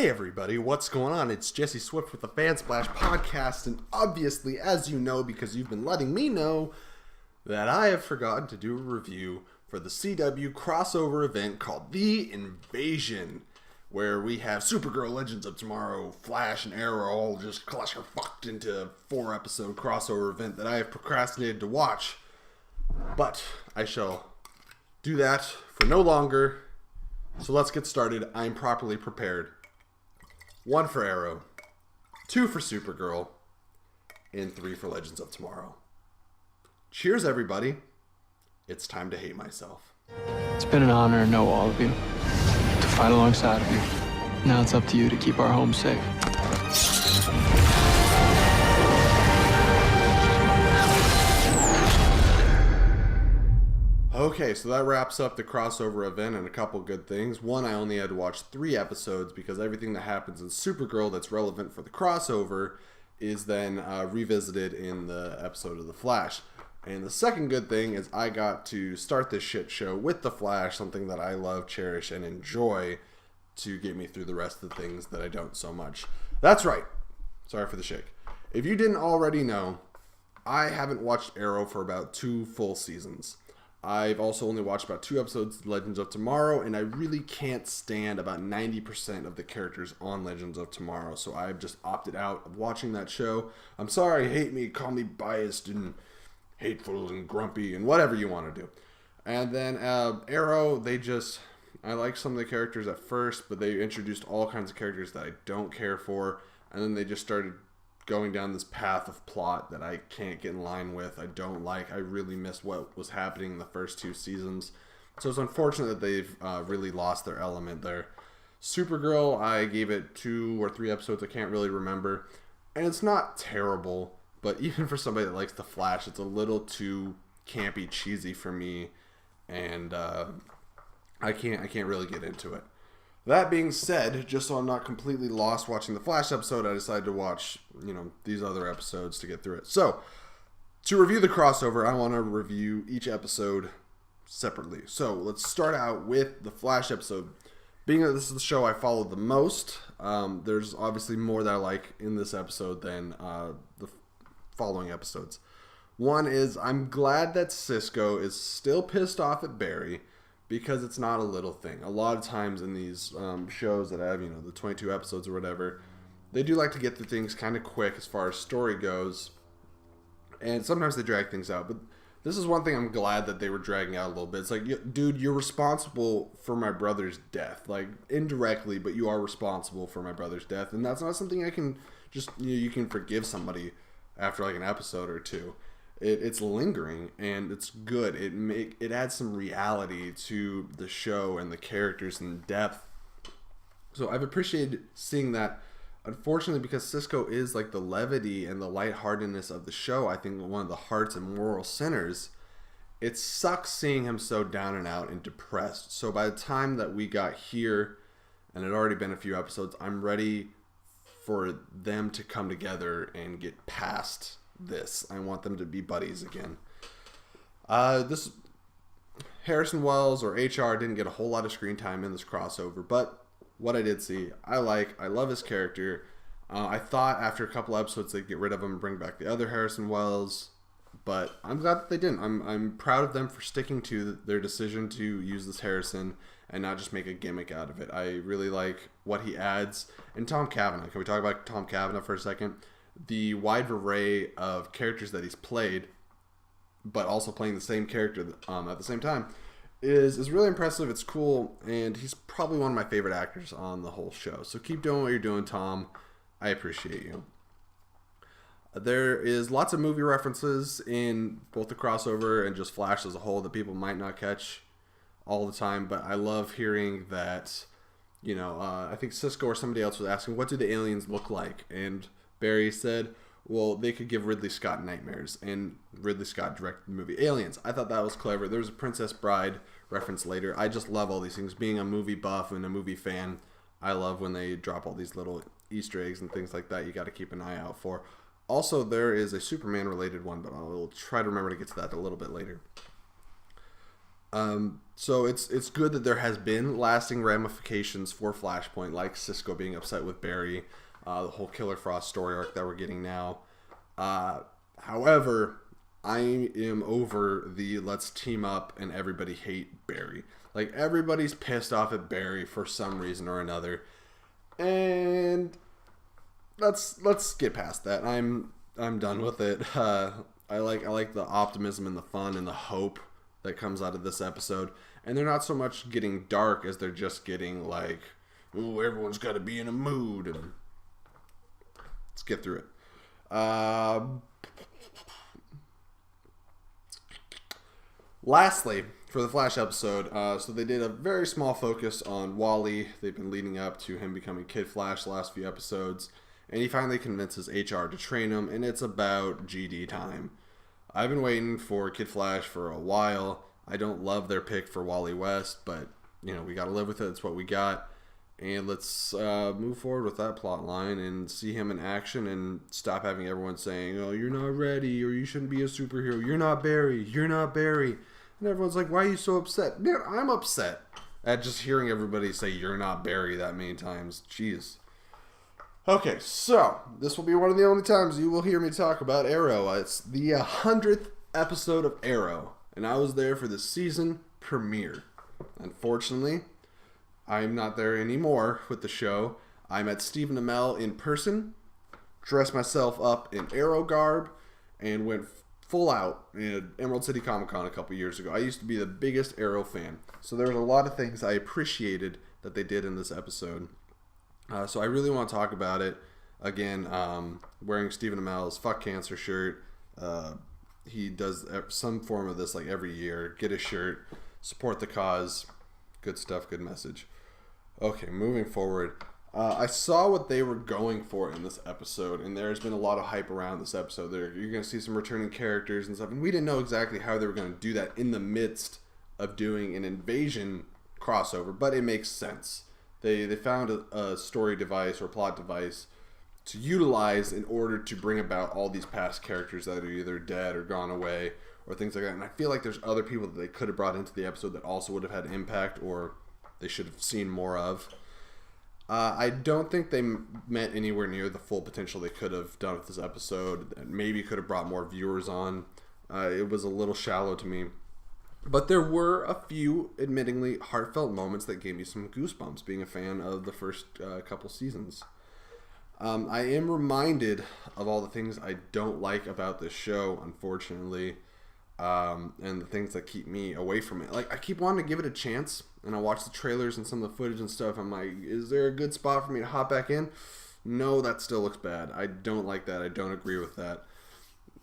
Hey everybody, what's going on? It's Jesse Swift with the Fansplash podcast, and obviously, as you know, because you've been letting me know, that I have forgotten to do a review for the CW crossover event called The Invasion, where we have Supergirl, Legends of Tomorrow, Flash, and Arrow all just cluster-fucked into a 4-episode crossover event that I have procrastinated to watch. But I shall do that for no longer. So let's get started. I'm properly prepared. 1 for Arrow, 2 for Supergirl, and 3 for Legends of Tomorrow. Cheers, everybody. It's time to hate myself. It's been an honor to know all of you, to fight alongside of you. Now it's up to you to keep our home safe. Okay, so that wraps up the crossover event and a couple good things. 1, I only had to watch 3 episodes because everything that happens in Supergirl that's relevant for the crossover is then revisited in the episode of The Flash. And the second good thing is I got to start this shit show with The Flash, something that I love, cherish, and enjoy to get me through the rest of the things that I don't so much. That's right. Sorry for the shake. If you didn't already know, I haven't watched Arrow for about 2 full seasons. I've also only watched about 2 episodes of Legends of Tomorrow, and I really can't stand about 90% of the characters on Legends of Tomorrow, so I've just opted out of watching that show. I'm sorry, hate me, call me biased and hateful and grumpy and whatever you want to do. And then Arrow, I like some of the characters at first, but they introduced all kinds of characters that I don't care for, and then they just started going down this path of plot that I can't get in line with. I don't like. I really missed what was happening in the first 2 seasons. So it's unfortunate that they've really lost their element there. Supergirl, I gave it 2 or 3 episodes. I can't really remember. And it's not terrible, but even for somebody that likes The Flash, it's a little too campy, cheesy for me. And I can't really get into it. That being said, just so I'm not completely lost watching the Flash episode, I decided to watch, these other episodes to get through it. So, to review the crossover, I want to review each episode separately. So, let's start out with the Flash episode. Being that this is the show I followed the most, there's obviously more that I like in this episode than the following episodes. One is, I'm glad that Cisco is still pissed off at Barry, because it's not a little thing. A lot of times in these shows that have, the 22 episodes or whatever, they do like to get the things kind of quick as far as story goes. And sometimes they drag things out. But this is one thing I'm glad that they were dragging out a little bit. It's like, dude, you're responsible for my brother's death. Like, indirectly, but you are responsible for my brother's death. And that's not something I can just, you can forgive somebody after like an episode or 2. It's lingering, and it's good. It adds some reality to the show and the characters and depth. So I've appreciated seeing that. Unfortunately, because Cisco is like the levity and the lightheartedness of the show, I think one of the hearts and moral centers, it sucks seeing him so down and out and depressed. So by the time that we got here, and it had already been a few episodes, I'm ready for them to come together and get past this. I want them to be buddies again. This Harrison Wells or HR didn't get a whole lot of screen time in this crossover, but what I did see, I love his character. I thought after a couple episodes they'd get rid of him and bring back the other Harrison Wells, but I'm glad that they didn't. I'm proud of them for sticking to their decision to use this Harrison and not just make a gimmick out of it. I really like what he adds. And Tom Cavanaugh, can we talk about Tom Cavanaugh for a second? The wide array of characters that he's played, but also playing the same character at the same time, is really impressive. It's cool, and he's probably one of my favorite actors on the whole show. So keep doing what you're doing, Tom. I appreciate you. There is lots of movie references in both the crossover and just Flash as a whole that people might not catch all the time, but I love hearing that, I think Cisco or somebody else was asking, what do the aliens look like? And Barry said, well, they could give Ridley Scott nightmares, and Ridley Scott directed the movie Aliens. I thought that was clever. There was a Princess Bride reference later. I just love all these things. Being a movie buff and a movie fan, I love when they drop all these little Easter eggs and things like that you got to keep an eye out for. Also, there is a Superman-related one, but I will try to remember to get to that a little bit later. So it's good that there has been lasting ramifications for Flashpoint, like Cisco being upset with Barry, the whole Killer Frost story arc that we're getting now. However, I am over the let's team up and everybody hate Barry. Like, everybody's pissed off at Barry for some reason or another, and let's get past that. I'm done with it. I like the optimism and the fun and the hope that comes out of this episode. And they're not so much getting dark as they're just getting like, ooh, everyone's got to be in a mood. And let's get through it. Lastly, for the Flash episode, so they did a very small focus on Wally. They've been leading up to him becoming Kid Flash the last few episodes. And he finally convinces HR to train him, and it's about GD time. I've been waiting for Kid Flash for a while. I don't love their pick for Wally West, but, you know, we got to live with it. It's what we got. And let's move forward with that plot line and see him in action and stop having everyone saying, oh, you're not ready, or you shouldn't be a superhero. You're not Barry. You're not Barry. And everyone's like, why are you so upset? Man, I'm upset at just hearing everybody say you're not Barry that many times. Jeez. Okay, so this will be one of the only times you will hear me talk about Arrow. It's the 100th episode of Arrow, and I was there for the season premiere. Unfortunately, I'm not there anymore with the show. I met Stephen Amell in person, dressed myself up in Arrow garb, and went full out in Emerald City Comic Con a couple years ago. I used to be the biggest Arrow fan, so there was a lot of things I appreciated that they did in this episode. So I really want to talk about it. Again, wearing Stephen Amell's Fuck Cancer shirt. He does some form of this like every year. Get a shirt. Support the cause. Good stuff, good message. Okay, moving forward. I saw what they were going for in this episode, and there's been a lot of hype around this episode. You're going to see some returning characters and stuff, and we didn't know exactly how they were going to do that in the midst of doing an invasion crossover, but it makes sense. They found a story device or plot device to utilize in order to bring about all these past characters that are either dead or gone away or things like that. And I feel like there's other people that they could have brought into the episode that also would have had impact or they should have seen more of. I don't think they met anywhere near the full potential they could have done with this episode. Maybe could have brought more viewers on. It was a little shallow to me. But there were a few, admittingly, heartfelt moments that gave me some goosebumps, being a fan of the first couple seasons. I am reminded of all the things I don't like about this show, unfortunately, and the things that keep me away from it. Like, I keep wanting to give it a chance, and I watch the trailers and some of the footage and stuff. I'm like, is there a good spot for me to hop back in? No, that still looks bad. I don't like that. I don't agree with that.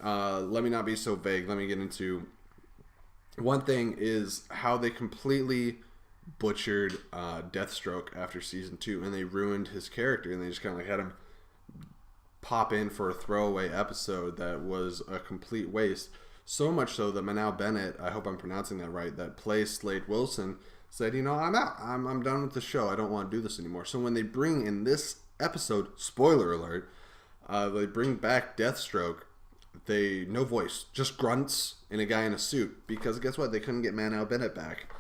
Let me not be so vague. Let me get into... One thing is how they completely butchered Deathstroke after season 2, and they ruined his character, and they just kind of like had him pop in for a throwaway episode that was a complete waste. So much so that Manal Bennett, I hope I'm pronouncing that right, that plays Slade Wilson, said, you know, I'm out. I'm done with the show. I don't want to do this anymore. So when they bring in this episode, spoiler alert, they bring back Deathstroke, no voice, just grunts and a guy in a suit, because guess what, they couldn't get Manal Bennett back,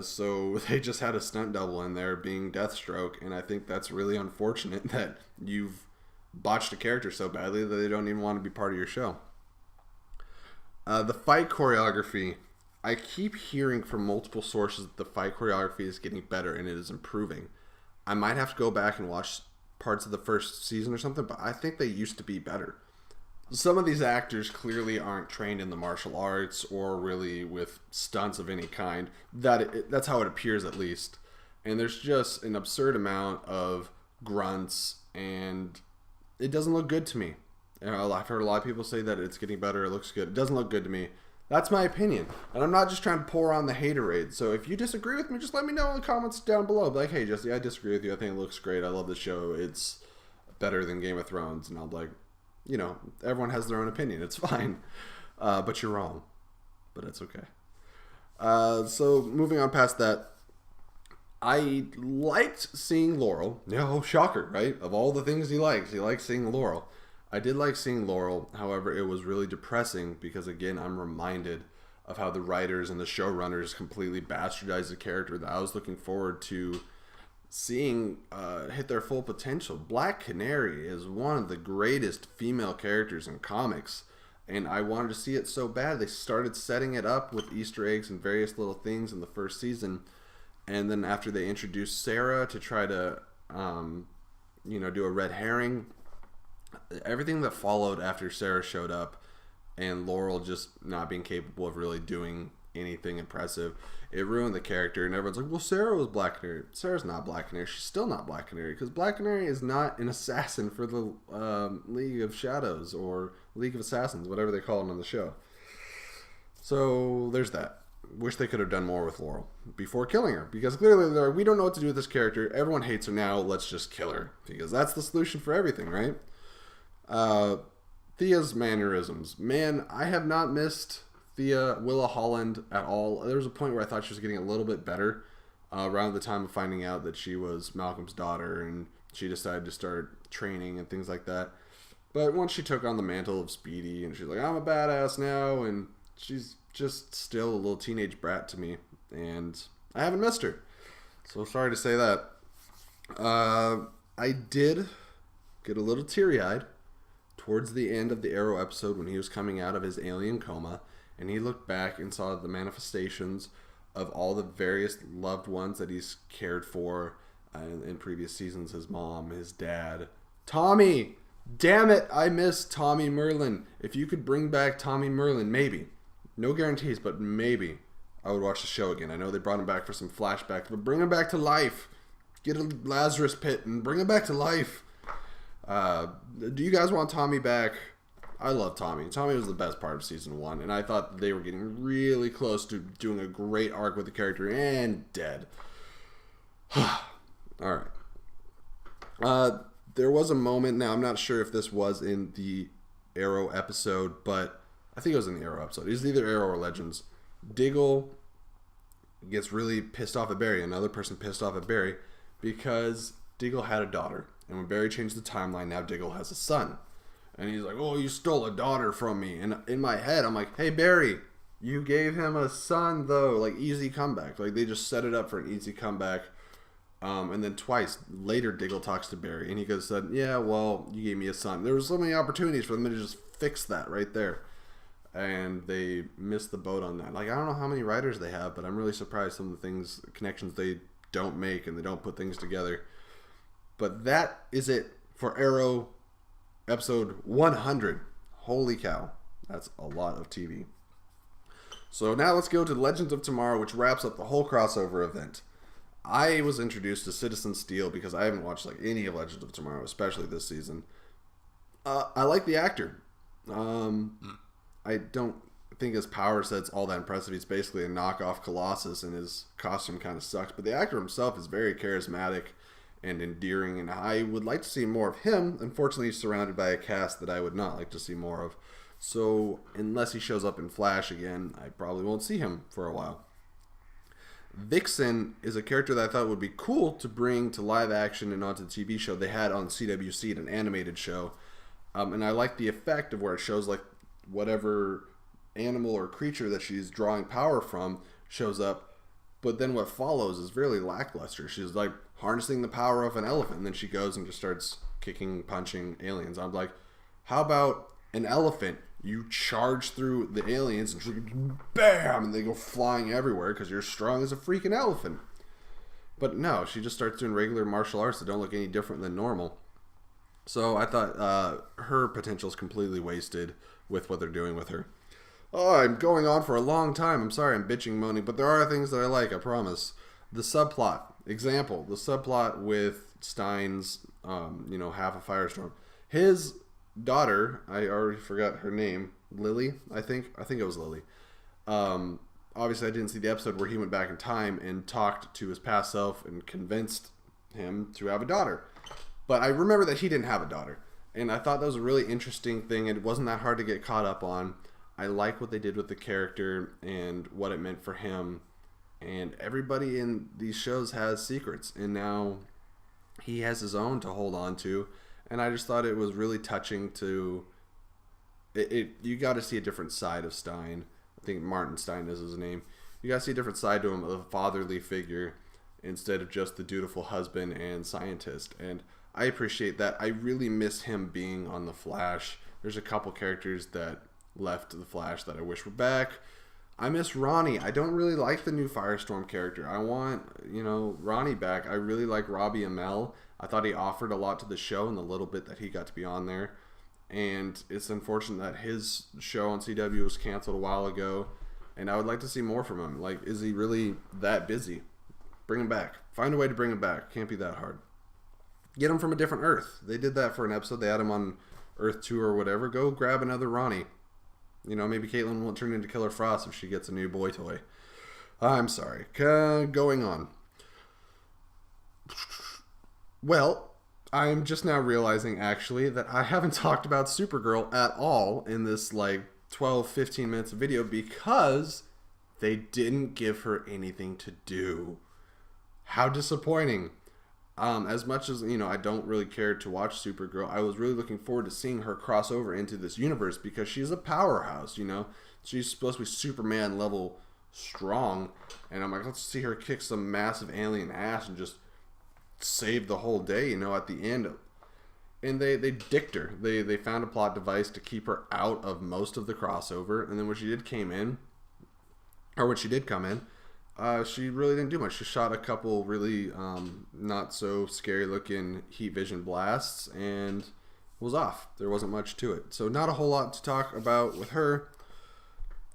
so they just had a stunt double in there being Deathstroke, and I think that's really unfortunate that you've botched a character so badly that they don't even want to be part of your show. The fight choreography, I keep hearing from multiple sources that the fight choreography is getting better and it is improving. I might have to go back and watch parts of the first season or something, but I think they used to be better. Some of these actors clearly aren't trained in the martial arts or really with stunts of any kind. That's how it appears, at least. And there's just an absurd amount of grunts, and it doesn't look good to me. I've heard a lot of people say that it's getting better, it looks good. It doesn't look good to me. That's my opinion. And I'm not just trying to pour on the haterade. So if you disagree with me, just let me know in the comments down below. Be like, hey, Jesse, I disagree with you. I think it looks great. I love the show. It's better than Game of Thrones. And I'll be like, you know, everyone has their own opinion. It's fine. But you're wrong. But it's okay. So moving on past that, I liked seeing Laurel. No, shocker, right? Of all the things he likes seeing Laurel. I did like seeing Laurel. However, it was really depressing because, again, I'm reminded of how the writers and the showrunners completely bastardized the character that I was looking forward to seeing hit their full potential. Black Canary is one of the greatest female characters in comics, and I wanted to see it so bad. They started setting it up with Easter eggs and various little things in the first season, and then after they introduced Sarah to try to do a red herring, everything that followed after Sarah showed up and Laurel just not being capable of really doing anything impressive, it ruined the character. And everyone's like, well, Sarah was Black Canary. Sarah's not Black Canary. She's still not Black Canary, because Black Canary is not an assassin for the League of Shadows or League of Assassins, whatever they call it on the show. So there's that. Wish they could have done more with Laurel before killing her, because clearly they're like, we don't know what to do with this character. Everyone hates her now. Let's just kill her, because that's the solution for everything, right? Thea's mannerisms. Man, I have not missed Thea Willa Holland at all. There was a point where I thought she was getting a little bit better around the time of finding out that she was Malcolm's daughter and she decided to start training and things like that. But once she took on the mantle of Speedy and she's like, I'm a badass now, and she's just still a little teenage brat to me, and I haven't missed her. So sorry to say that. I did get a little teary-eyed towards the end of the Arrow episode when he was coming out of his alien coma, and he looked back and saw the manifestations of all the various loved ones that he's cared for in previous seasons. His mom, his dad, Tommy. Damn it, I miss Tommy Merlin. If you could bring back Tommy Merlin, maybe. No guarantees, but maybe I would watch the show again. I know they brought him back for some flashbacks, but bring him back to life. Get a Lazarus pit and bring him back to life. Do you guys want Tommy back? I love Tommy. Tommy was the best part of season 1, and I thought they were getting really close to doing a great arc with the character, and dead. Alright. There was a moment, now I'm not sure if this was in the Arrow episode, but I think it was in the Arrow episode. It was either Arrow or Legends. Diggle gets really pissed off at Barry, another person pissed off at Barry, because Diggle had a daughter. And when Barry changed the timeline, now Diggle has a son. And he's like, oh, you stole a daughter from me. And in my head, I'm like, hey, Barry, you gave him a son, though. Like, easy comeback. Like, they just set it up for an easy comeback. And then twice later, Diggle talks to Barry. And he goes, yeah, well, you gave me a son. There were so many opportunities for them to just fix that right there. And they missed the boat on that. Like, I don't know how many writers they have, but I'm really surprised some of the connections they don't make, and they don't put things together. But that is it for Arrow episode 100. Holy cow. That's a lot of TV. So now let's go to Legends of Tomorrow, which wraps up the whole crossover event. I was introduced to Citizen Steel because I haven't watched any of Legends of Tomorrow, especially this season. I like the actor. I don't think his power set's all that impressive. He's basically a knockoff Colossus, and his costume kind of sucks. But the actor himself is very charismatic and endearing, and I would like to see more of him. Unfortunately, he's surrounded by a cast that I would not like to see more of. So, unless he shows up in Flash again, I probably won't see him for a while. Vixen is a character that I thought would be cool to bring to live action and onto the TV show they had on CWC, an animated show. And I like the effect of where it shows like whatever animal or creature that she's drawing power from shows up. But then what follows is really lackluster. She's like harnessing the power of an elephant, and then she goes and just starts kicking, punching aliens. I'm like, how about an elephant? You charge through the aliens and she's like, bam, and they go flying everywhere because you're strong as a freaking elephant. But no, she just starts doing regular martial arts that don't look any different than normal. So I thought her potential is completely wasted with what they're doing with her. Oh, I'm going on for a long time. I'm sorry, I'm bitching, moaning, but there are things that I like, I promise. The subplot. Example, the subplot with Stein's, half a firestorm. His daughter, I already forgot her name, Lily, I think it was Lily. Obviously, I didn't see the episode where he went back in time and talked to his past self and convinced him to have a daughter. But I remember that he didn't have a daughter. And I thought that was a really interesting thing, and it wasn't that hard to get caught up on. I like what they did with the character and what it meant for him. And everybody in these shows has secrets, and now he has his own to hold on to. And I just thought it was really touching to... You got to see a different side of Stein. think Martinstein is his name. You gotta see a different side to him of a fatherly figure instead of just the dutiful husband and scientist. And I appreciate that. I really miss him being on The Flash. There's a couple characters that left The Flash that I wish were back. I miss Ronnie. I don't really like the new Firestorm character. I want, Ronnie back. I really like Robbie Amell. I thought he offered a lot to the show in the little bit that he got to be on there. And it's unfortunate that his show on CW was canceled a while ago. And I would like to see more from him. Like, is he really that busy? Bring him back. Find a way to bring him back. Can't be that hard. Get him from a different Earth. They did that for an episode. They had him on Earth 2 or whatever. Go grab another Ronnie. Maybe Caitlin won't turn into Killer Frost if she gets a new boy toy. I'm sorry. Going on. Well, I'm just now realizing, actually, that I haven't talked about Supergirl at all in this, 12, 15 minutes of video because they didn't give her anything to do. How disappointing. As much as, I don't really care to watch Supergirl, I was really looking forward to seeing her cross over into this universe because she's a powerhouse, She's supposed to be Superman level strong. And I'm like, let's see her kick some massive alien ass and just save the whole day, at the end. And they dicked her. They found a plot device to keep her out of most of the crossover. And then when she did come in, she really didn't do much. She shot a couple really not so scary looking heat vision blasts and was off. There wasn't much to it. So not a whole lot to talk about with her.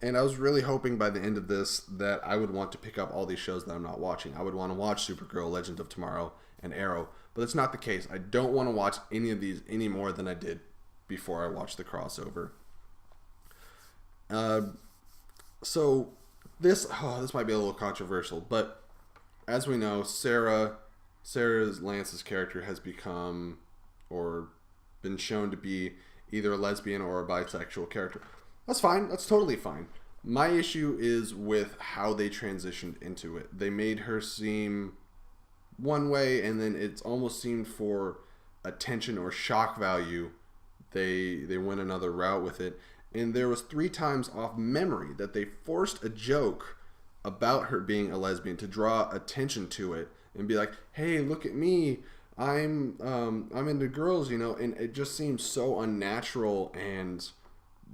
And I was really hoping by the end of this that I would want to pick up all these shows that I'm not watching. I would want to watch Supergirl, Legend of Tomorrow, and Arrow. But that's not the case. I don't want to watch any of these any more than I did before I watched the crossover. So this might be a little controversial, but as we know, Sarah Lance's character has become or been shown to be either a lesbian or a bisexual character. That's fine. That's totally fine. My issue is with how they transitioned into it. They made her seem one way, and then it's almost seemed for attention or shock value, they went another route with it. And there was 3 times off memory that they forced a joke about her being a lesbian to draw attention to it and be like, "Hey, look at me. I'm into girls," and it just seems so unnatural and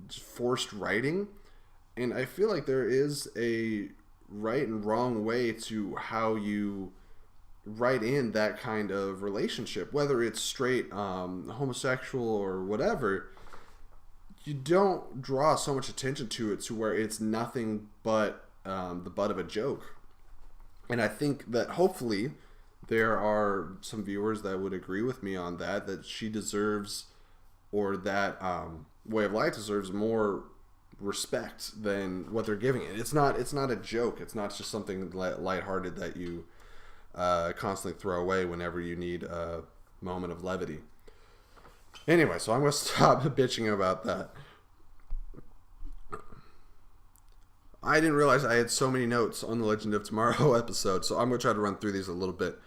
forced writing. And I feel like there is a right and wrong way to how you write in that kind of relationship, whether it's straight, homosexual, or whatever. You don't draw so much attention to it to where it's nothing but the butt of a joke. And I think that hopefully there are some viewers that would agree with me on that she deserves, or that way of life deserves, more respect than what they're giving it. It's not a joke. It's not just something lighthearted that you constantly throw away whenever you need a moment of levity. Anyway, so I'm going to stop bitching about that. I didn't realize I had so many notes on the Legend of Tomorrow episode, so I'm going to try to run through these a little bit.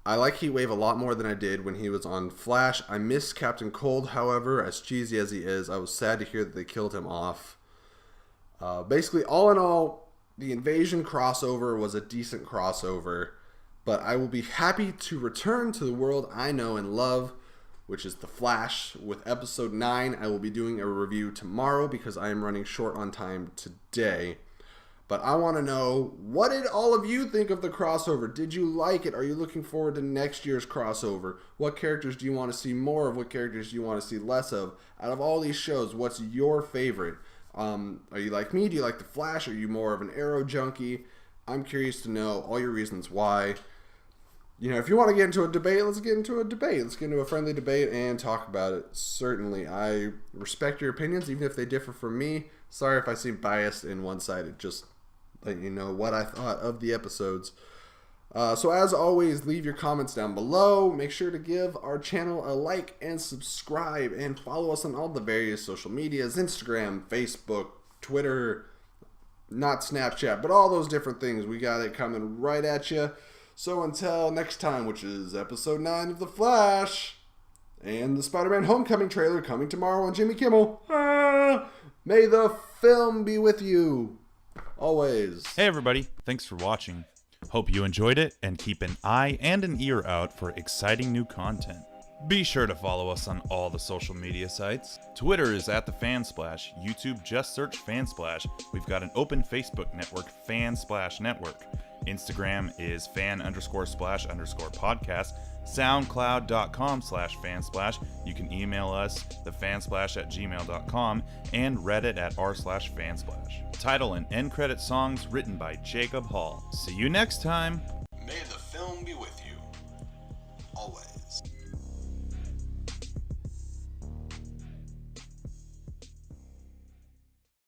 I like Heatwave a lot more than I did when he was on Flash. I miss Captain Cold, however, as cheesy as he is. I was sad to hear that they killed him off. Basically, all in all, the Invasion crossover was a decent crossover, but I will be happy to return to the world I know and love, which is The Flash. With episode 9, I will be doing a review tomorrow because I am running short on time today. But I want to know, what did all of you think of the crossover? Did you like it? Are you looking forward to next year's crossover? What characters do you want to see more of? What characters do you want to see less of? Out of all these shows, what's your favorite? Are you like me? Do you like The Flash? Are you more of an Arrow junkie? I'm curious to know all your reasons why. If you want to get into a debate, let's get into a debate. Let's get into a friendly debate and talk about it. Certainly, I respect your opinions, even if they differ from me. Sorry if I seem biased and one-sided. Just let you know what I thought of the episodes. So as always, leave your comments down below. Make sure to give our channel a like and subscribe, and follow us on all the various social medias: Instagram, Facebook, Twitter, not Snapchat, but all those different things. We got it coming right at you. So until next time, which is episode 9 of The Flash, and the Spider-Man Homecoming trailer coming tomorrow on Jimmy Kimmel, may the film be with you. Always. Hey everybody, thanks for watching. Hope you enjoyed it and keep an eye and an ear out for exciting new content. Be sure to follow us on all the social media sites. Twitter is @TheFansplash. YouTube, just search Fansplash. We've got an open Facebook network, Fansplash Network. Instagram is fan_splash_podcast. SoundCloud.com/fansplash. You can email us, thefansplash@gmail.com, and Reddit @r/fansplash. Title and end credit songs written by Jacob Hall. See you next time. May the film be with you. Always.